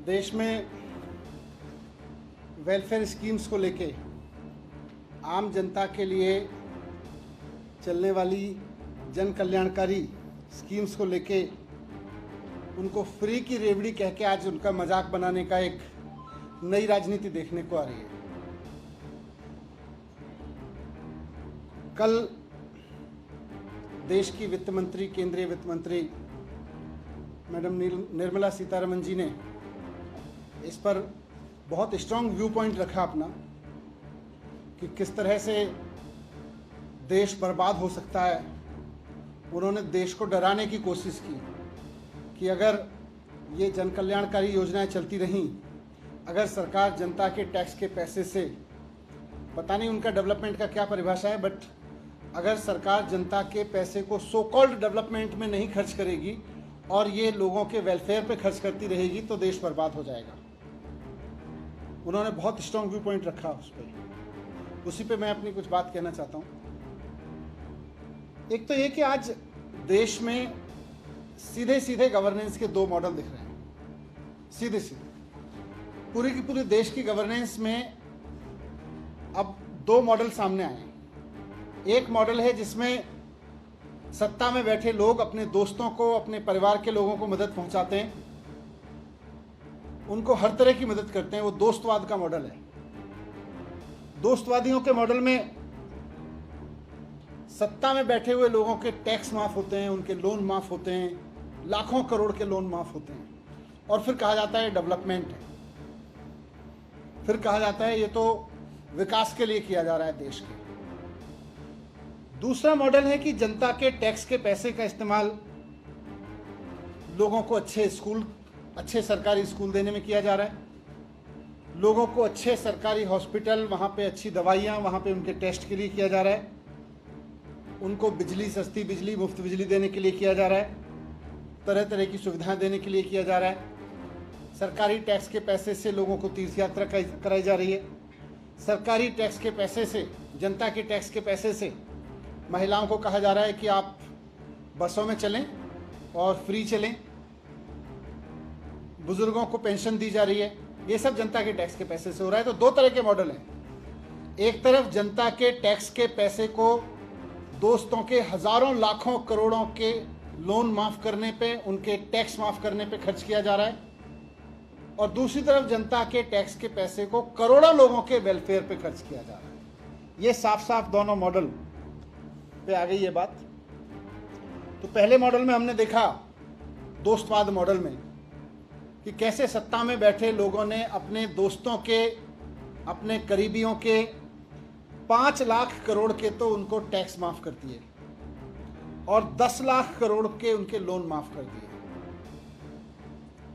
देश में welfare schemes को लेके आम जनता के लिए चलने वाली जन कल्याणकारी स्कीम्स को लेके उनको फ्री की रेवड़ी कह के आज उनका मजाक बनाने का एक नई राजनीति देखने को आ रही है। कल देश की वित्त मंत्री, केंद्रीय वित्त मंत्री मैडम निर्मला सीतारमण जी ने इस पर बहुत स्ट्रांग व्यू पॉइंट रखा अपना कि किस तरह से देश बर्बाद हो सकता है। उन्होंने देश को डराने की कोशिश की कि अगर ये जन कल्याणकारी योजनाएं चलती रहीं, अगर सरकार जनता के टैक्स के पैसे से, पता नहीं उनका डेवलपमेंट का क्या परिभाषा है, बट अगर सरकार जनता के पैसे को सो कॉल्ड डेवलपमेंट में नहीं खर्च करेगी और ये लोगों के वेलफेयर पे खर्च करती रहेगी तो देश बर्बाद हो जाएगा। उन्होंने बहुत स्ट्रांग व्यू पॉइंट रखा उस पर, उसी पे मैं अपनी कुछ बात कहना चाहता हूँ। एक तो ये कि आज देश में सीधे सीधे गवर्नेंस के दो मॉडल दिख रहे हैं, सीधे सीधे पूरी की पूरी देश की गवर्नेंस में अब दो मॉडल सामने आए हैं। एक मॉडल है जिसमें सत्ता में बैठे लोग अपने दोस्तों को, अपने परिवार के लोगों को मदद पहुंचाते हैं, उनको हर तरह की मदद करते हैं। वो दोस्तवाद का मॉडल है। दोस्तवादियों के मॉडल में सत्ता में बैठे हुए लोगों के टैक्स माफ होते हैं, उनके लोन माफ होते हैं, लाखों करोड़ के लोन माफ होते हैं, और फिर कहा जाता है डेवलपमेंट है, फिर कहा जाता है ये तो विकास के लिए किया जा रहा है देश के। दूसरा मॉडल है कि जनता के टैक्स के पैसे का इस्तेमाल लोगों को अच्छे स्कूल, अच्छे सरकारी स्कूल देने में किया जा रहा है, लोगों को अच्छे सरकारी हॉस्पिटल, वहाँ पे अच्छी दवाइयाँ, वहाँ पे उनके टेस्ट के लिए किया जा रहा है, उनको बिजली, सस्ती बिजली, मुफ्त बिजली देने के लिए किया जा रहा है, तरह तरह की सुविधाएं देने के लिए किया जा रहा है। सरकारी टैक्स के पैसे से लोगों को तीर्थ यात्रा कराई जा रही है। सरकारी टैक्स के पैसे से, जनता के टैक्स के पैसे से महिलाओं को कहा जा रहा है कि आप बसों में चलें और फ्री चलें। बुजुर्गों को पेंशन दी जा रही है। ये सब जनता के टैक्स के पैसे से हो रहा है। तो दो तरह के मॉडल हैं। एक तरफ जनता के टैक्स के पैसे को दोस्तों के हजारों लाखों करोड़ों के लोन माफ करने पे, उनके टैक्स माफ करने पे खर्च किया जा रहा है, और दूसरी तरफ जनता के टैक्स के पैसे को करोड़ों लोगों के वेलफेयर पे खर्च किया जा रहा है। ये साफ साफ दोनों मॉडल पे आ गई ये बात। तो पहले मॉडल में हमने देखा, दोस्तवाद मॉडल में, कि कैसे सत्ता में बैठे लोगों ने अपने दोस्तों के, अपने करीबियों के 5 लाख करोड़ के तो उनको टैक्स माफ कर दिए और 10 लाख करोड़ के उनके लोन माफ कर दिए।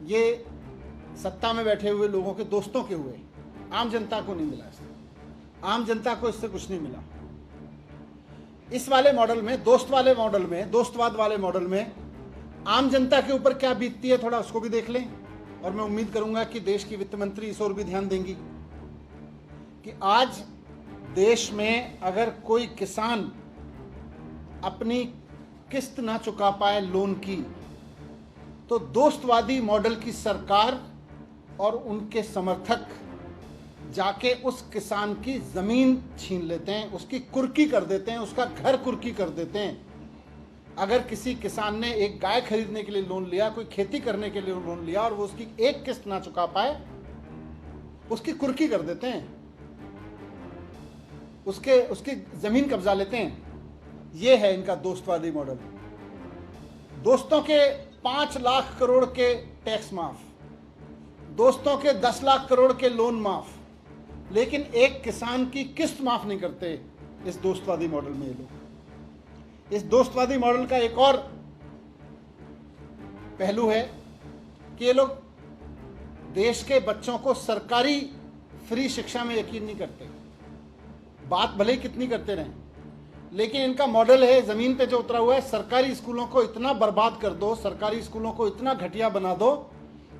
ये सत्ता में बैठे हुए लोगों के दोस्तों के हुए, आम जनता को नहीं मिला इससे। आम जनता को इससे कुछ नहीं मिला। इस वाले मॉडल में, दोस्तवाद वाले मॉडल में आम जनता के ऊपर क्या बीतती है, थोड़ा उसको भी देख लें। और मैं उम्मीद करूंगा कि देश की वित्त मंत्री इस ओर भी ध्यान देंगी कि आज देश में अगर कोई किसान अपनी किस्त ना चुका पाए लोन की, तो दोस्तवादी मॉडल की सरकार और उनके समर्थक जाके उस किसान की जमीन छीन लेते हैं, उसकी कुर्की कर देते हैं, उसका घर कुर्की कर देते हैं। अगर किसी किसान ने एक गाय खरीदने के लिए लोन लिया, कोई खेती करने के लिए लोन लिया और वो उसकी एक किस्त ना चुका पाए, उसकी कुर्की कर देते हैं, उसकी जमीन कब्जा लेते हैं। ये है इनका दोस्तवादी मॉडल। दोस्तों के 5 लाख करोड़ के टैक्स माफ, दोस्तों के 10 लाख करोड़ के लोन माफ, लेकिन एक किसान की किस्त माफ नहीं करते इस दोस्तवादी मॉडल में ये लोग। इस दोस्तवादी मॉडल का एक और पहलू है कि ये लोग देश के बच्चों को सरकारी फ्री शिक्षा में यकीन नहीं करते। बात भले ही कितनी करते रहें, लेकिन इनका मॉडल है जमीन पे जो उतरा हुआ है, सरकारी स्कूलों को इतना बर्बाद कर दो, सरकारी स्कूलों को इतना घटिया बना दो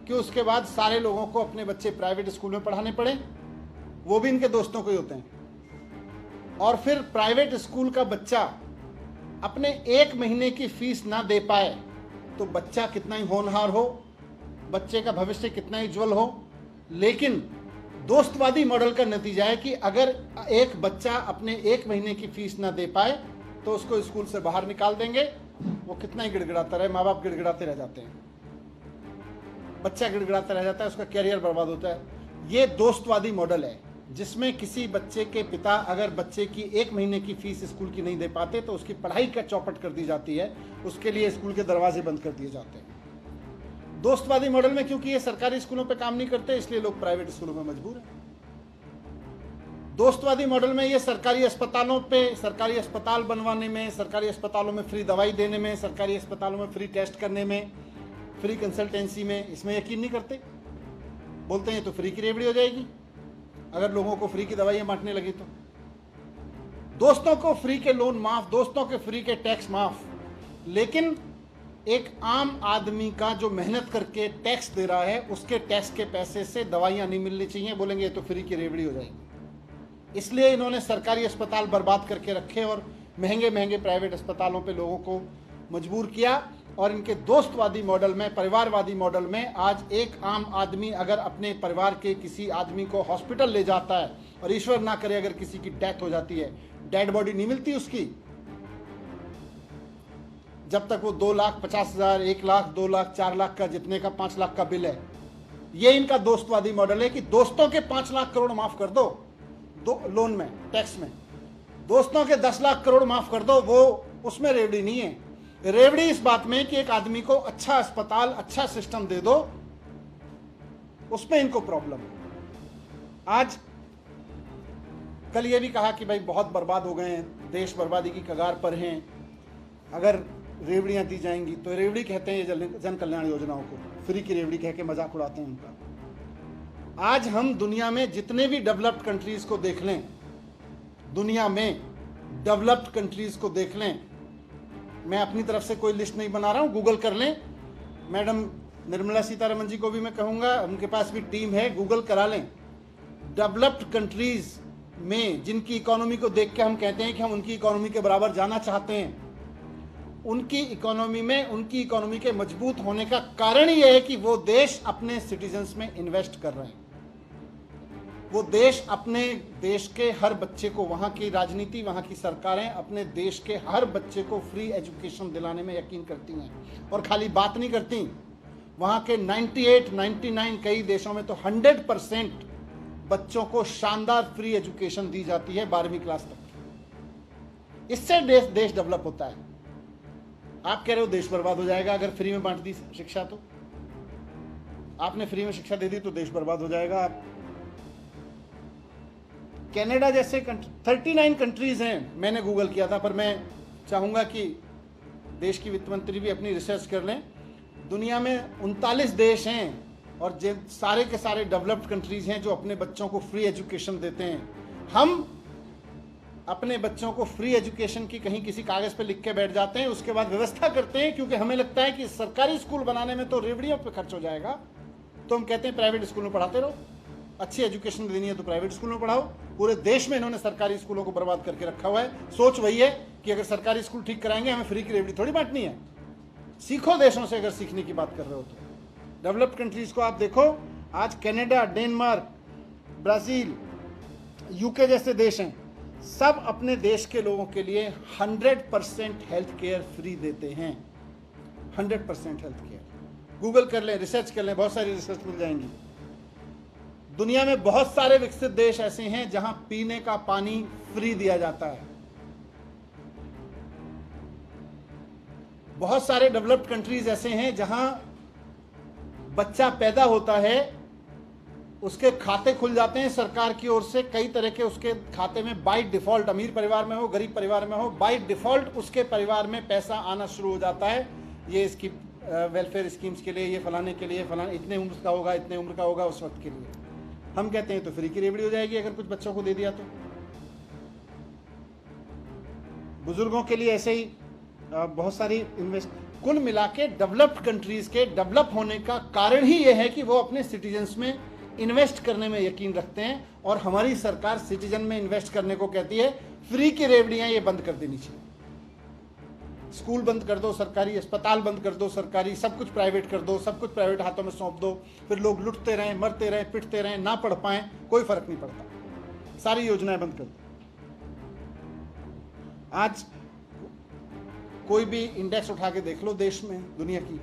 कि उसके बाद सारे लोगों को अपने बच्चे प्राइवेट स्कूल में पढ़ाने पड़े, वो भी इनके दोस्तों को ही होते हैं। और फिर प्राइवेट स्कूल का बच्चा अपने 1 महीने की फीस ना दे पाए तो बच्चा कितना ही होनहार हो, बच्चे का भविष्य कितना ही उज्जवल हो, लेकिन दोस्तवादी मॉडल का नतीजा है कि अगर एक बच्चा अपने 1 महीने की फीस ना दे पाए तो उसको स्कूल से बाहर निकाल देंगे। वो कितना ही गिड़गिड़ाता रहे, माँ बाप गिड़गिड़ाते रह जाते हैं, बच्चा गिड़गिड़ाता रह जाता है, उसका कैरियर बर्बाद होता है। ये दोस्तवादी मॉडल है जिसमें किसी बच्चे के पिता अगर बच्चे की 1 महीने की फीस स्कूल की नहीं दे पाते तो उसकी पढ़ाई का चौपट कर दी जाती है, उसके लिए स्कूल के दरवाजे बंद कर दिए जाते हैं। दोस्तवादी मॉडल में क्योंकि ये सरकारी स्कूलों पे काम नहीं करते इसलिए लोग प्राइवेट स्कूलों में मजबूर हैं। दोस्तवादी मॉडल में ये सरकारी अस्पतालों पे, सरकारी अस्पताल बनवाने में, सरकारी अस्पतालों में फ्री दवाई देने में, सरकारी अस्पतालों में फ्री टेस्ट करने में, फ्री कंसल्टेंसी में, इसमें यकीन नहीं करते। बोलते हैं तो फ्री की रेवड़ी हो जाएगी अगर लोगों को फ्री की दवाइयां बांटने लगी तो। दोस्तों को फ्री के लोन माफ, दोस्तों के फ्री के टैक्स माफ, लेकिन एक आम आदमी का जो मेहनत करके टैक्स दे रहा है उसके टैक्स के पैसे से दवाइयां नहीं मिलनी चाहिए। बोलेंगे ये तो फ्री की रेवड़ी हो जाएगी। इसलिए इन्होंने सरकारी अस्पताल बर्बाद करके रखे और महंगे महंगे प्राइवेट अस्पतालों पे लोगों को मजबूर किया। और इनके दोस्तवादी मॉडल में, परिवारवादी मॉडल में आज एक आम आदमी अगर अपने परिवार के किसी आदमी को हॉस्पिटल ले जाता है और ईश्वर ना करे अगर किसी की डेथ हो जाती है, डेड बॉडी नहीं मिलती उसकी जब तक वो 2,50,000, 1 लाख, 2 लाख, 4 लाख का, जितने का 5 लाख का बिल है। ये इनका दोस्तवादी मॉडल है कि दोस्तों के 5 लाख करोड़ माफ कर दो लोन में, टैक्स में, दोस्तों के 10 लाख करोड़ माफ कर दो, वो उसमें रेवड़ी नहीं है। रेवड़ी इस बात में कि एक आदमी को अच्छा अस्पताल, अच्छा सिस्टम दे दो, उसमें इनको प्रॉब्लम है। आज कल ये भी कहा कि भाई बहुत बर्बाद हो गए हैं, देश बर्बादी की कगार पर हैं, अगर रेवड़ियां दी जाएंगी तो रेवड़ी कहते हैं ये जन कल्याण योजनाओं को, फ्री की रेवड़ी कह के मजाक उड़ाते हैं उनका। आज हम दुनिया में जितने भी डेवलप्ड कंट्रीज को देख लें, दुनिया में डेवलप्ड कंट्रीज को देख लें, मैं अपनी तरफ से कोई लिस्ट नहीं बना रहा हूं, गूगल कर लें। मैडम निर्मला सीतारमण जी को भी मैं कहूंगा, उनके पास भी टीम है, गूगल करा लें। डेवलप्ड कंट्रीज में जिनकी इकोनॉमी को देख के हम कहते हैं कि हम उनकी इकोनॉमी के बराबर जाना चाहते हैं, उनकी इकोनॉमी में, उनकी इकोनॉमी के मजबूत होने का कारण यह है कि वो देश अपने सिटीजन्स में इन्वेस्ट कर रहे हैं। वो देश अपने देश के हर बच्चे को, वहाँ की राजनीति, वहाँ की सरकारें अपने देश के हर बच्चे को फ्री एजुकेशन दिलाने में यकीन करती हैं। और खाली बात नहीं करती, वहाँ के 98, 99, कई देशों में तो 100% बच्चों को शानदार फ्री एजुकेशन दी जाती है 12वीं क्लास तक। इससे देश डेवलप होता है। आप कह रहे हो देश बर्बाद हो जाएगा अगर फ्री में बांट दी शिक्षा, तो आपने फ्री में शिक्षा दे दी तो देश बर्बाद हो जाएगा। कनाडा जैसे 39 कंट्रीज हैं, मैंने गूगल किया था, पर मैं चाहूंगा कि देश की वित्त मंत्री भी अपनी रिसर्च कर लें। दुनिया में 39 देश हैं और सारे के सारे डेवलप्ड कंट्रीज हैं जो अपने बच्चों को फ्री एजुकेशन देते हैं। हम अपने बच्चों को फ्री एजुकेशन की कहीं किसी कागज पे लिख के बैठ जाते हैं, उसके बाद व्यवस्था करते हैं, क्योंकि हमें लगता है कि सरकारी स्कूल बनाने में तो रेवड़ियों पे खर्च हो जाएगा, तो हम कहते हैं प्राइवेट स्कूल में पढ़ाते रहो। अच्छी एजुकेशन देनी है तो प्राइवेट स्कूल में पढ़ाओ। पूरे देश में इन्होंने सरकारी स्कूलों को बर्बाद करके रखा हुआ है। सोच वही है कि अगर सरकारी स्कूल ठीक कराएंगे, हमें फ्री की रेवड़ी थोड़ी बांटनी है। सीखो देशों से, अगर सीखने की बात कर रहे हो तो। डेवलप्ड कंट्रीज को आप देखो, आज कनाडा, डेनमार्क, ब्राजील, यूके जैसे देश हैं, सब अपने देश के लोगों के लिए 100% हेल्थ केयर फ्री देते हैं। 100% हेल्थ केयर। गूगल कर लें, रिसर्च कर लें, बहुत सारी रिसर्च मिल जाएंगी। दुनिया में बहुत सारे विकसित देश ऐसे हैं जहां पीने का पानी फ्री दिया जाता है। बहुत सारे डेवलप्ड कंट्रीज ऐसे हैं जहां बच्चा पैदा होता है, उसके खाते खुल जाते हैं सरकार की ओर से, कई तरह के उसके खाते में बाय डिफॉल्ट, अमीर परिवार में हो, गरीब परिवार में हो, बाय डिफॉल्ट उसके परिवार में पैसा आना शुरू हो जाता है। ये इसकी वेलफेयर स्कीम्स के लिए, ये फलाने के लिए, फलाने इतने उम्र का होगा, इतने उम्र का होगा, उस वक्त के लिए। हम कहते हैं तो फ्री की रेवड़ी हो जाएगी अगर कुछ बच्चों को दे दिया तो। बुजुर्गों के लिए ऐसे ही बहुत सारी इन्वेस्ट। कुल मिला के डेवलप्ड कंट्रीज के डेवलप होने का कारण ही यह है कि वो अपने सिटीजन्स में इन्वेस्ट करने में यकीन रखते हैं। और हमारी सरकार सिटीजन में इन्वेस्ट करने को कहती है, फ्री की रेवड़ियां ये बंद कर देनी चाहिए। स्कूल बंद कर दो, सरकारी अस्पताल बंद कर दो, सरकारी सब कुछ प्राइवेट कर दो, सब कुछ प्राइवेट हाथों में सौंप दो, फिर लोग लुटते रहें, मरते रहें, पिटते रहें, ना पढ़ पाएं, कोई फर्क नहीं पड़ता। सारी योजनाएं बंद कर दो। आज कोई भी इंडेक्स उठा के देख लो देश में, दुनिया की,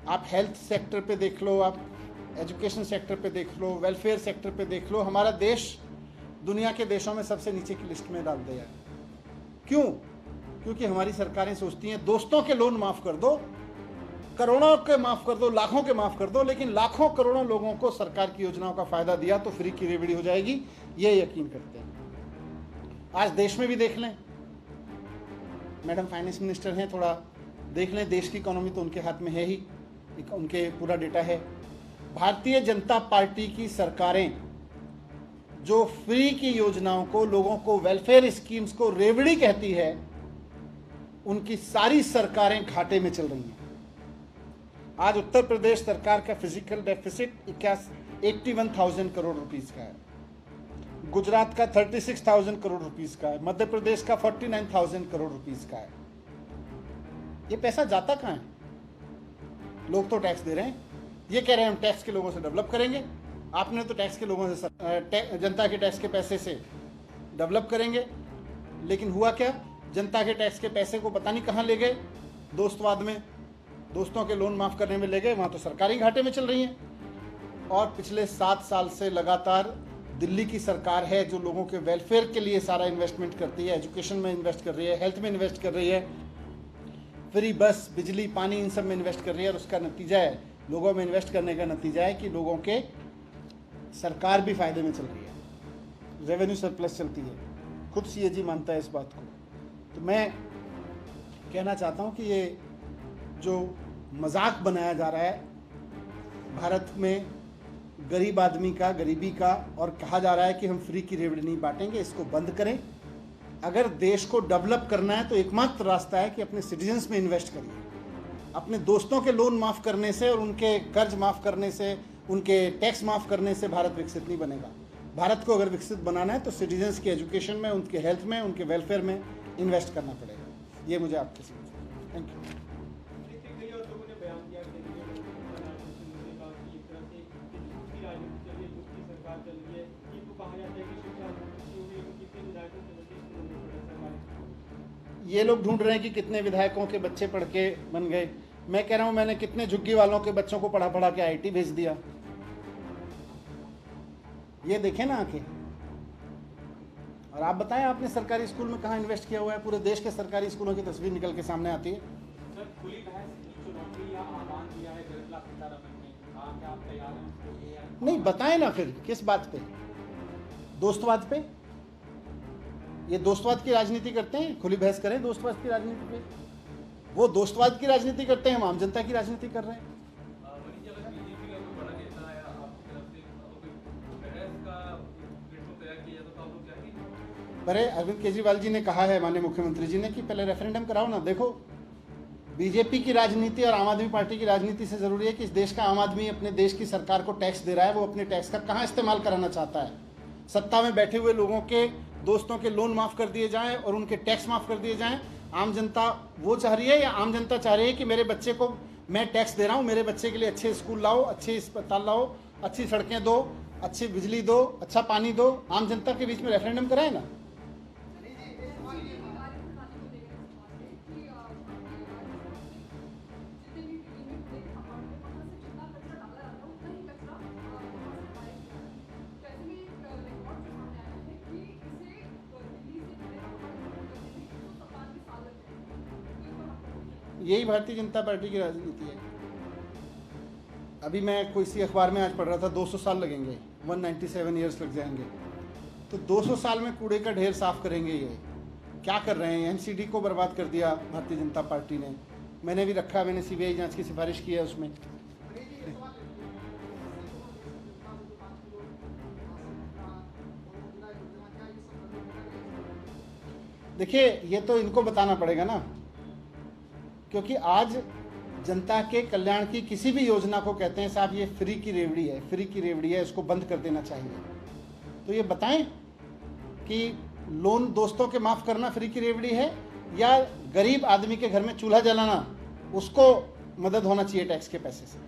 आप हेल्थ सेक्टर पे देख लो, आप एजुकेशन सेक्टर पे देख लो, वेलफेयर सेक्टर पे देख लो, हमारा देश दुनिया के देशों में सबसे नीचे की लिस्ट में डाल दिया है। क्यों? क्योंकि हमारी सरकारें सोचती हैं दोस्तों के लोन माफ कर दो, करोड़ों के माफ कर दो, लाखों के माफ कर दो, लेकिन लाखों करोड़ों लोगों को सरकार की योजनाओं का फायदा दिया तो फ्री की रेवड़ी हो जाएगी, ये यकीन करते हैं। आज देश में भी देख लें, मैडम फाइनेंस मिनिस्टर हैं, थोड़ा देख लें, देश की इकोनॉमी तो उनके हाथ में है ही, उनके पूरा डेटा है। भारतीय जनता पार्टी की सरकारें जो फ्री की योजनाओं को, लोगों को, वेलफेयर स्कीम्स को रेवड़ी कहती है, उनकी सारी सरकारें घाटे में चल रही हैं। आज उत्तर प्रदेश सरकार का फिजिकल डेफिसिट 81,000 करोड़ रुपीस का है, गुजरात का 36,000 करोड़ रुपीस का है, मध्य प्रदेश का 49,000 करोड़ रुपीस का है। ये पैसा जाता कहाँ है? लोग तो टैक्स दे रहे हैं, ये कह रहे हैं हम टैक्स के लोगों से डेवलप करेंगे। आपने तो टैक्स के लोगों से, जनता के टैक्स के पैसे से डेवलप करेंगे, लेकिन हुआ क्या? जनता के टैक्स के पैसे को पता नहीं कहाँ ले गए, दोस्तवाद में, दोस्तों के लोन माफ करने में ले गए, वहाँ तो सरकारी घाटे में चल रही हैं। और पिछले 7 साल से लगातार दिल्ली की सरकार है जो लोगों के वेलफेयर के लिए सारा इन्वेस्टमेंट करती है, एजुकेशन में इन्वेस्ट कर रही है, हेल्थ में इन्वेस्ट कर रही है, फ्री बस, बिजली, पानी, इन सब में इन्वेस्ट कर रही है। और उसका नतीजा है, लोगों में इन्वेस्ट करने का नतीजा है कि लोगों के सरकार भी फायदे में चल रही है, रेवेन्यू सरप्लस चलती है। खुद सीएजी मानता है इस बात को। तो मैं कहना चाहता हूँ कि ये जो मजाक बनाया जा रहा है भारत में गरीब आदमी का, गरीबी का, और कहा जा रहा है कि हम फ्री की रेवड़ी नहीं बांटेंगे, इसको बंद करें। अगर देश को डेवलप करना है तो एकमात्र रास्ता है कि अपने सिटीजन्स में इन्वेस्ट करिए। अपने दोस्तों के लोन माफ़ करने से और उनके कर्ज माफ़ करने से, उनके टैक्स माफ़ करने से भारत विकसित नहीं बनेगा। भारत को अगर विकसित बनाना है तो सिटीजन्स के एजुकेशन में, उनके हेल्थ में, उनके वेलफेयर में इन्वेस्ट करना पड़ेगा। ये मुझे आपके से थैंक यू। ये लोग ढूंढ रहे हैं कि कितने विधायकों के बच्चे पढ़ के बन गए। मैं कह रहा हूं मैंने कितने झुग्गी वालों के बच्चों को पढ़ा पढ़ा के आईटी भेज दिया। ये देखें ना आके। और आप बताएं आपने सरकारी स्कूल में कहाँ इन्वेस्ट किया हुआ है? पूरे देश के सरकारी स्कूलों की तस्वीर निकल के सामने आती है। नहीं बताएं ना फिर किस बात पे? दोस्तवाद पे? ये दोस्तवाद की राजनीति करते हैं, खुली बहस करें दोस्तवाद की राजनीति पे। वो दोस्तवाद की राजनीति करते हैं, हम आम जनता की राजनीति कर रहे हैं। अरे अरविंद केजरीवाल जी ने कहा है, माननीय मुख्यमंत्री जी ने, कि पहले रेफरेंडम कराओ ना। देखो बीजेपी की राजनीति और आम आदमी पार्टी की राजनीति से जरूरी है कि इस देश का आम आदमी अपने देश की सरकार को टैक्स दे रहा है, वो अपने टैक्स का कहाँ इस्तेमाल कराना चाहता है। सत्ता में बैठे हुए लोगों के, दोस्तों के लोन माफ कर दिए जाएं और उनके टैक्स माफ कर दिए जाएं। आम जनता वो चाह रही है, या आम जनता चाह रही है कि मेरे बच्चे को मैं टैक्स दे रहा हूं, मेरे बच्चे के लिए अच्छे स्कूल लाओ, अच्छे अस्पताल लाओ, अच्छी सड़कें दो, अच्छी बिजली दो, अच्छा पानी दो। आम जनता के बीच में रेफरेंडम कराए ना। यही भारतीय जनता पार्टी की राजनीति है। अभी मैं कोई सी अखबार में आज पढ़ रहा था 200 साल लगेंगे, 197 ईयर्स लग जाएंगे। तो 200 साल में कूड़े का ढेर साफ करेंगे। ये क्या कर रहे हैं? एनसीडी को बर्बाद कर दिया भारतीय जनता पार्टी ने। मैंने भी रखा, मैंने सीबीआई जांच की सिफारिश की है उसमें। देखिए ये तो इनको बताना पड़ेगा ना, क्योंकि आज जनता के कल्याण की किसी भी योजना को कहते हैं साहब ये फ्री की रेवड़ी है, फ्री की रेवड़ी है, इसको बंद कर देना चाहिए। तो ये बताएं कि लोन दोस्तों के माफ़ करना फ्री की रेवड़ी है, या गरीब आदमी के घर में चूल्हा जलाना, उसको मदद होना चाहिए टैक्स के पैसे से।